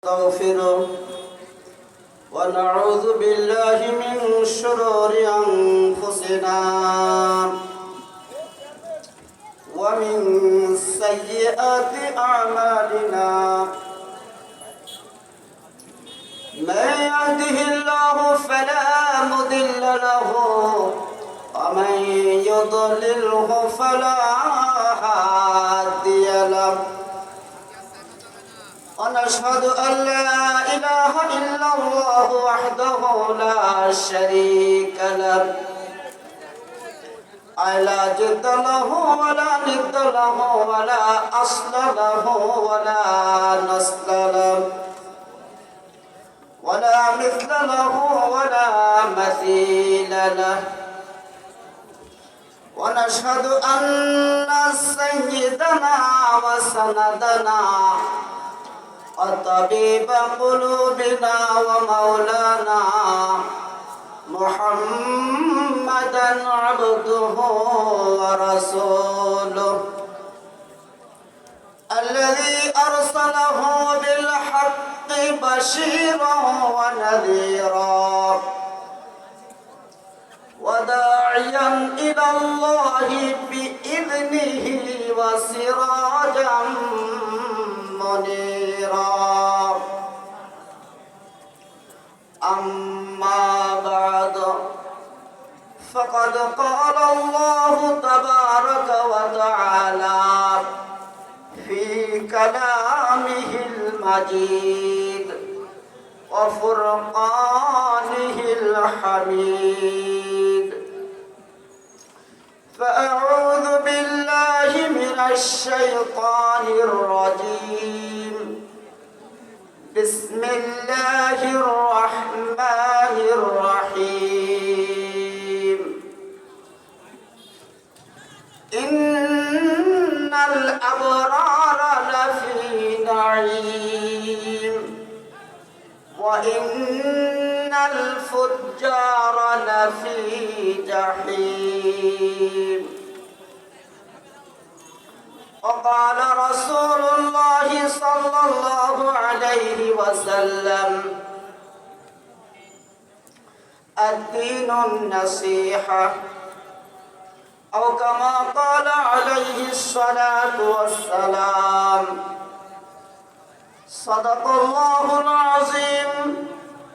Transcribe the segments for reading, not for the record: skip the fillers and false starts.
نستغفره ونعوذ بالله من شرور أنفسنا ومن سيئات أعمالنا من يهده الله فلا مضل له ومن يضلله فلا هادي له ونشهد أن لا إله إلا الله وحده لا شريك له لا جد له ولا ند له ولا أصل له ولا نسل له ولا مثل له ولا مثيل له ونشهد أن سيدنا وسندنا وطبيب قلوبنا ومولانا محمدا عبده ورسوله الذي أرسله بالحق بشيرا ونذيرا وداعيا إلى الله بإذنه وسراجا منيرا أما بعد فقد قال الله تبارك وتعالى في كلامه المجيد وفرقانه الحميد فأعوذ بالله من الشيطان الرجيم بسم الله الرحمن الرحيم إن الأبرار لفي نعيم وإن الفجار لفي جحيم وقال رسول الله صلى الله عليه وسلم الدين النصيحة أو كما قال عليه الصلاة والسلام صدق الله العظيم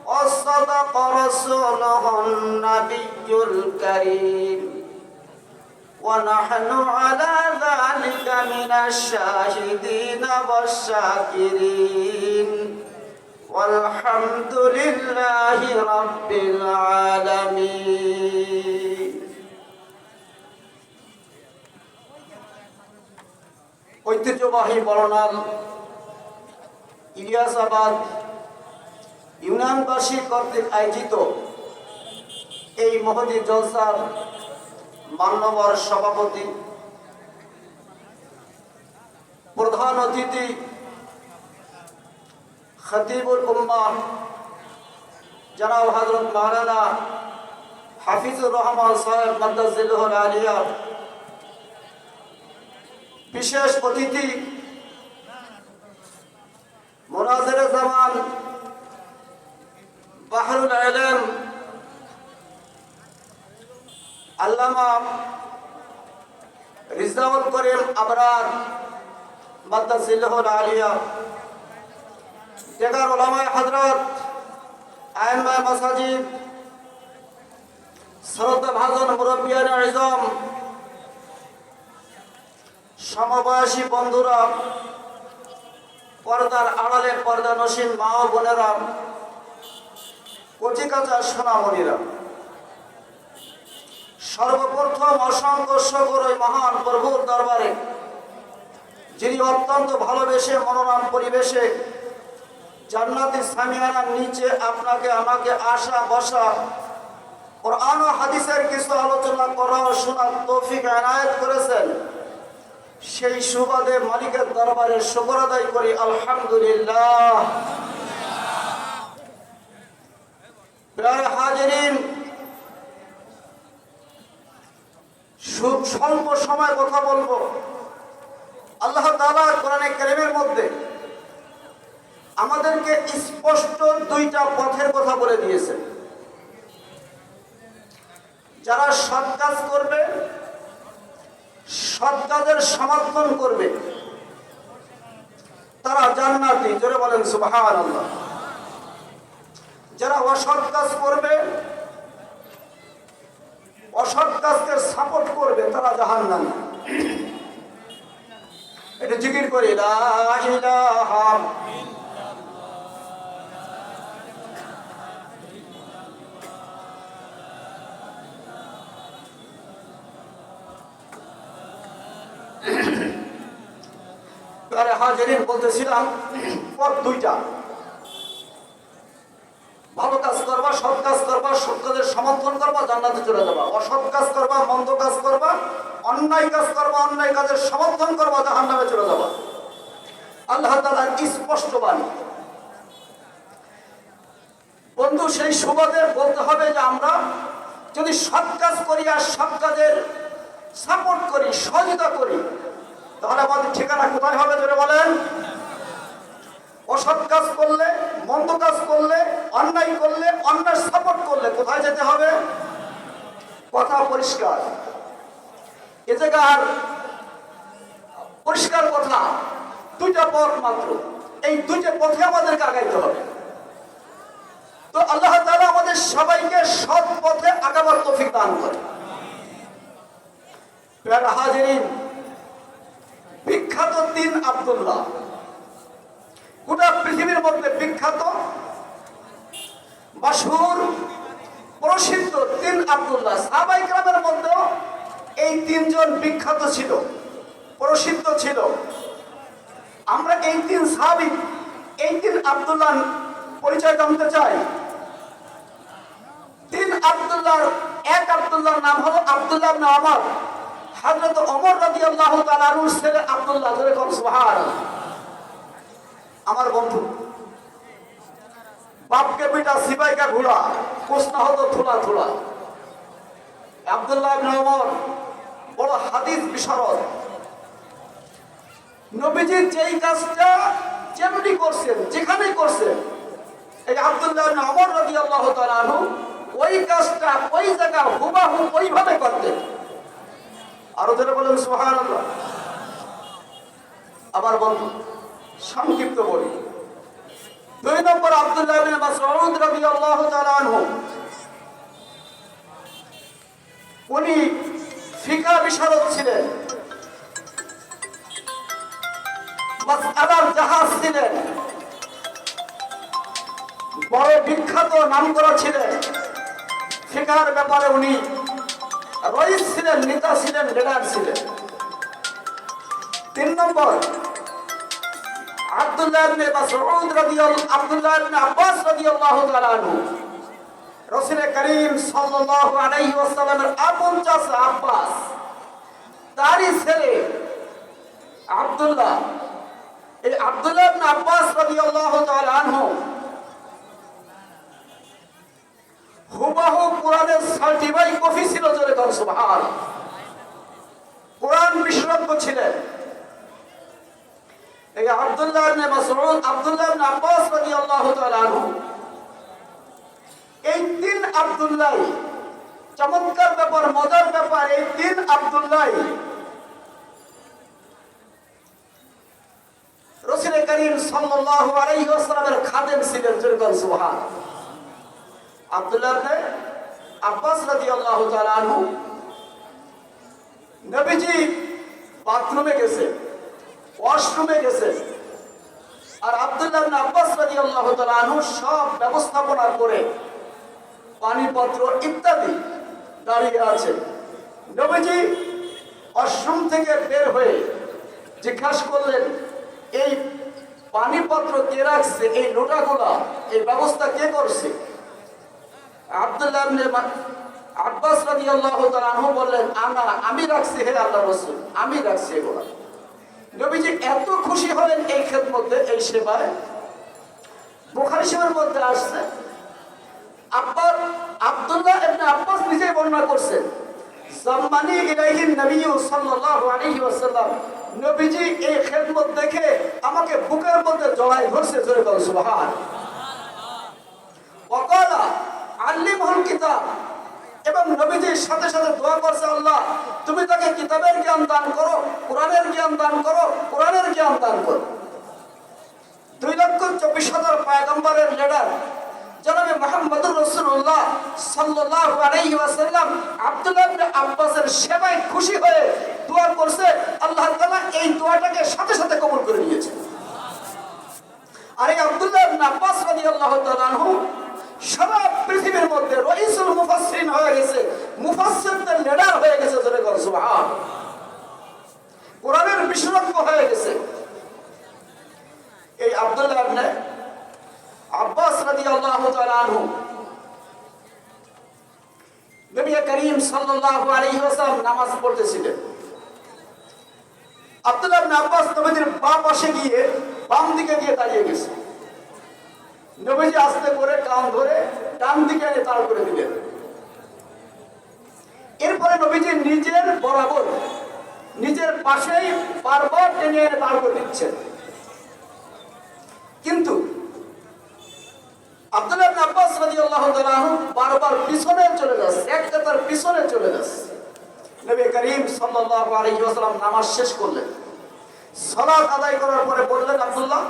وصدق رسوله النبي الكريم ونحن على ذلك من الشاهدين والشاكرين والحمد لله رب العالمين ঐতিহ্যবাহী বরনাল ইলিয়াসাবাদ ইউনিয়নবাসী কর্তৃক আয়োজিত এই মহতী জলসার মান্যবর সভাপতি প্রধান অতিথি খতিবুল উম্মাহ জনাব হযরত মাওলানা হাফিজুর রহমান সাহেব মাদ্দাজিল্লাহুল আলিয়া, বিশেষ অতিথি মুনাজিরে জামান বাহরুল ইলম আল্লামা রিজওয়ানুল করিম আবরার মাদ্দাজিল্লাহুল আলিয়া, দেগার উলামায়ে হযরত আইম্মায়ে মাসাজিদ, শ্রদ্ধাভাজন মুরব্বিয়ানে ইজম, সমবয়সী বন্ধুরা, পর্দার আড়ালে পর্দানসীন মা ও বোনেরা, কচিকাঁচা সোনামণিরা, সর্বপ্রথম অসংখ্য শুকর ওই মহান প্রভুর দরবারে, যিনি অত্যন্ত ভালোবেসে মনোরম পরিবেশে জান্নাতি সামিয়ানার নিচে আপনাকে আমাকে আসা বসা কোরআন ও হাদিসের কিছু আলোচনা করা ও শোনার তৌফিক এনায়েত করেছেন। সেই সুবাদে মালিকের দরবারে শুকর আদায় করি আলহামদুলিল্লাহ। প্রিয় হাজিরিন, স্বল্প সময় কথা বলবো। আল্লাহ তাআলা কোরআনে কারীমের মধ্যে আমাদেরকে স্পষ্ট দুইটা পথের কথা বলে দিয়েছে। যারা সৎ কাজ করবে, সৎ কাজের সমর্থন করবে, তারা জান্নাতি। জোরে বলেন সুবহানাল্লাহ। যারা অসৎ কাজ করবে, অসৎ কাজকে সাপোর্ট করবে, তারা জাহান্নামী। এটা জিকির করি, লা ইলাহা হাজিরিন। বলতেছিলাম পথ দুইটা, ভালো কাজ করবা, সৎ কাজ করবা, সৎ কাজের সমর্থন করবা, জান্নাতে চলে যাবা। অসৎ কাজ করবা, মন্দ কাজ করবা, অন্যায় কাজ করবা, অন্যায় কাজের সমর্থন করবা, জাহান্নামে চলে যাবা। আল্লাহ তাআলার স্পষ্ট বাণী। বন্ধু, সেই সুবাদে বলতে হবে যে আমরা যদি সৎ কাজ করি আর সৎ কাজের সাপোর্ট করি, সহযোগিতা করি, তাহলে আমাদের ঠিকানা কোথায় হবে? জোরে বলেন। অসৎ কাজ করলে, মন্দ কাজ করলে, অন্যায় করলে, অন্যায় সাপোর্ট করলে কোথায় যেতে হবে? কথা পরিষ্কার। এ জায়গার পরিষ্কার কথা, দুইটা পথ মাত্র। এই দুইটা পথে আমাদেরকে আগাইতে হবে। তো আল্লাহ তাআলা আমাদের সবাইকে সৎ পথে আগাবার তৌফিক দান করে। প্রিয় হাজিরিন, বিখ্যাত তিন আব্দুল্লাহ, গোটা পৃথিবীর মধ্যে বিখ্যাত, মাশহুর, প্রসিদ্ধ তিন আব্দুল্লাহ। সাহাবায়ে কেরামের মধ্যেও এই তিনজন বিখ্যাত ছিল, প্রসিদ্ধ ছিল। আমরা এই তিন সাহাবী, এই তিন আব্দুল্লাহ পরিচয় জানতে চাই। তিন আব্দুল্লাহর এক আব্দুল্লাহর নাম হলো আব্দুল্লাহ ইবনে ওমর। হযরত ওমর রাদিয়াল্লাহু তাআলা আনহুর ছেলে আব্দুল্লাহ। জোরে বলুন সুবহানাল্লাহ। আমার বন্ধু, বাপকে বেটা সিপাইকা ঘোড়া, কোসনা হতো থোলা থোলা। আব্দুল্লাহ ইবনে ওমর বড় হাদিস বিশারদ। নবীজি যেই কাজটা যেমনি করছেন, যেখানে করছেন, এই আব্দুল্লাহ ইবনে ওমর রাদিয়াল্লাহু তাআলা আনহু ওই কাজটা ওই জায়গা হুবহু ওইভাবে করতেন। আরো জোরে বলেন সুবহানাল্লাহ। আবার বন্ধু, সংক্ষিপ্ত বলি। দুই নম্বর আব্দুল্লাহ ইবনে মাসউদ রাদিয়াল্লাহু তাআলা আনহু, উনি ফিকহ বিশারদ ছিলেন, মাসআলার জাহাজ ছিলেন, বড় বিখ্যাত নামকরা ছিলেন। ফিকহের ব্যাপারে উনি রইস ছিলেন, নেতা ছিলেন, লিডার ছিলেন। তিন নম্বর আব্দুল্লাহ ইবনে মাসউদ রাদিয়াল্লাহু, আব্দুল্লাহ ইবনে আব্বাস রাদিয়াল্লাহু তাআলা আনহু, রাসূল করিম সাল্লাল্লাহু আলাইহি ওয়াসাল্লামের আপন চাচা আব্বাস, তারই ছেলে আব্দুল্লাহ। এই আব্দুল্লাহ ইবনে আব্বাস রাদিয়াল্লাহু তাআলা আনহু হুবহু কোরআনের সার্টিফাই কপি ছিল। জোরে বলুন সুবহানাল্লাহ। কোরআন বিশেষজ্ঞ ছিলেন। এই আব্দুল্লাহ ইবনে মাসউদ, আব্দুল্লাহ ইবনে আব্বাস রাদিয়াল্লাহু তাআলা আনহু, এই তিন আব্দুল্লাহ, চমৎকার ব্যাপার, মজার ব্যাপার, এই তিন আব্দুল্লাহ রাসূল করিম সাল্লাল্লাহু আলাইহি ওয়াসাল্লামের খাদেম ছিলেন। জোরে বলুন সুবহানাল্লাহ। আব্দুল্লাহ ইবনে আব্বাস রাদিয়াল্লাহু তাআলা আনহু, নবীজি বাথরুমে গেছে, ওয়াশরুমে গেছে, আর আব্দুল্লাহ ইবনে আব্বাস রাদিয়াল্লাহু তাআলা আনহু সব ব্যবস্থাপনা করে পানিপত্র ইত্যাদি দাঁড়িয়ে আছে। নবীজি ওয়াশরুম থেকে বের হয়ে জিজ্ঞাসা করলেন, এই পানিপত্র কে রাখছে, এই লোটাগুলা, এই ব্যবস্থা কে করছে? আব্দুল্লাহ ইবনে আব্বাস রাদিয়াল্লাহু তাআলা আনহু বললেন, আমি রাখছি হে আল্লাহর রাসূল, আমি রাখছি এগুলা। নবীজি এত খুশি হলেন এই খেদমতে, এই সেবায়। বুখারী শরীফের মধ্যে আসছে, আব্দুল্লাহ ইবনে আব্বাস নিজেই বর্ণনা করছেন, জাম্মানি ইলাইহি নবী সাল্লাল্লাহু আলাইহি ওয়াসাল্লাম নবীজি এই খেদমত দেখে আমাকে বুকের মধ্যে জড়াই ধরছে, জোরে বল সুবহান। ওয়াকালা আল্লিমহুল কিতাব, এবং নবীজির সাথে সাথে দোয়া করছে, আল্লাহ তুমি তাকে কিতাবের জ্ঞান দান করো, কোরআনের জ্ঞান দান করো, কোরআনের জ্ঞান দান করো। 2,24,000 পয়গম্বরের লিডার জনাবে মুহাম্মদুর রাসূলুল্লাহ সাল্লাল্লাহু আলাইহি ওয়াসাল্লাম আব্দুল্লাহ ইবনে আব্বাসের সেবায় খুশি হয়ে দোয়া করছে, আল্লাহ তাআলা এই দোয়াটাকে সাথে সাথে কবুল করে নিয়েছেন। আর এই আব্দুল্লাহ ইবনে আব্বাস রাদিয়াল্লাহু তাআলা আনহু সারা পৃথিবীর মধ্যে রাইসুল মুফাসসিরিন হয়ে গেছে, মুফাসসিরদের লিডার হয়ে গেছে, জোরে বল সুবহান। কোরআনের বিশেষজ্ঞ হয়ে গেছে। এই আব্দুল্লাহ ইবনে আব্বাস রাদিয়াল্লাহু তাআলা আনহু নবী করিম সাল্লাল্লাহু আলাইহি ওয়াসাল্লাম নামাজ পড়তেছিলেন। আব্দুল্লাহ ইবনে আব্বাস নবীর বাম পাশে গিয়ে বাম দিকে গিয়ে দাঁড়িয়ে গেছে। নবীজি আস্তে করে কান ধরে ডান দিকে এনে দাঁড় করে দিলেন। এরপরে নবীজি নিজের বরাবর নিজের পাশেই বারবার টেনে এনে দাঁড় করে দিচ্ছেন। কিন্তু আব্দুল্লাহ ইবনে আব্বাস রাদিয়াল্লাহু তাআলা আনহু বারবার পিছনে চলে যাচ্ছে, এক কাতার পিছনে চলে যাচ্ছে। নবী করিম সাল্লাল্লাহু আলাইহি ওয়াসাল্লাম নামাজ শেষ করলেন। সালাত আদায় করার পরে বললেন, আব্দুল্লাহ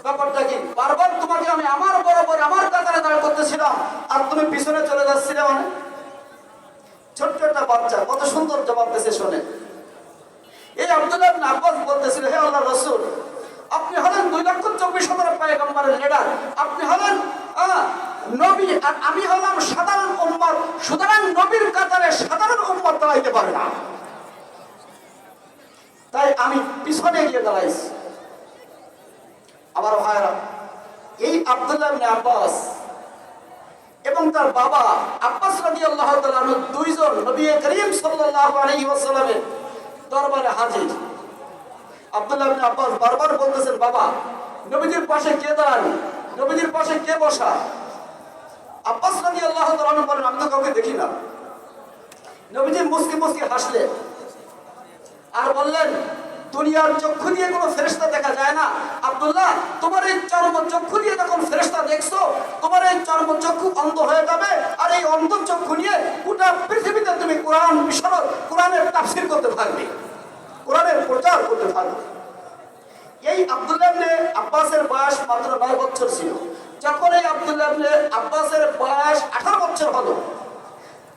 ব্যাপারটা কি? বারবার তোমাকে আমি আমার বরাবর আমার কাতারে দাঁড় করতেছিলাম আর তুমি পিছনে চলে যাচ্ছিলে মানে? ছোট্ট একটা বাচ্চা কত সুন্দর জবাব দিয়েছে শুনে। এই আব্দুল্লাহ ইবনে আব্বাস বলতেছিল, হে আল্লাহর রাসূল, আপনি হলেন 2,24,000 পয়গম্বরের লিডার, আপনি হলেন নবী, আর আমি হলাম সাধারণ উম্মত, সুতরাং নবীর কাতারে সাধারণ উম্মত দাঁড়াইতে পারে না, তাই আমি পিছনে গিয়ে দাঁড়াইছি। আমার ভাইরা, এই আব্দুল্লাহ ইবনে আব্বাস এবং তার বাবা আব্বাস রাদিয়াল্লাহু তাআলা আনহু দুইজন নবী করিম সাল্লাল্লাহু আলাইহি ওয়াসাল্লামের দরবারে হাজির। আব্দুল্লাহ ইবনে আব্বাস বারবার বলতেছেন, বাবা নবীজির পাশে কে দাঁড়ানো, নবীজির পাশে কে বসা? আব্বাস রাদিয়াল্লাহু তাআলা আনহু বলেন, আমি তো কাউকে দেখি না। নবীজি মুস্কি মুস্কি হাসলেন আর বললেন, দুনিয়ার চক্ষু দিয়ে কোনো ফেরেশতা দেখা যায় না আব্দুল্লাহ, তোমার এই চর্ম চক্ষু দিয়ে যখন ফেরেশতা দেখছো, তোমার এই চর্ম চক্ষু অন্ধ হয়ে যাবে, আর এই অন্ধ চক্ষু নিয়ে গোটা পৃথিবীতে তুমি কোরআন বিশারদ, কোরআনের তাফসীর করতে থাকবে, কোরআনের প্রচার করতে থাকবে। এই আব্দুল্লাহ ইবনে আব্বাসের বয়স মাত্র 9 বছর ছিল। যখন এই আব্দুল্লাহ ইবনে আব্বাসের বয়স 18 বছর হলো,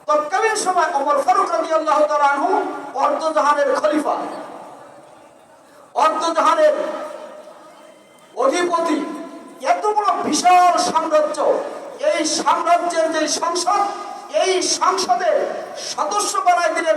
তৎকালীন সময় ওমর ফারুক রাদিয়াল্লাহু তাআলা আনহু অর্ধজাহানের খলিফা, অর্ধজাহানের অধিপতি, এত বড় বিশাল সাম্রাজ্য, এই সাম্রাজ্যের যে সংসদ, এই সংসদের সদস্য বানাই দিলেন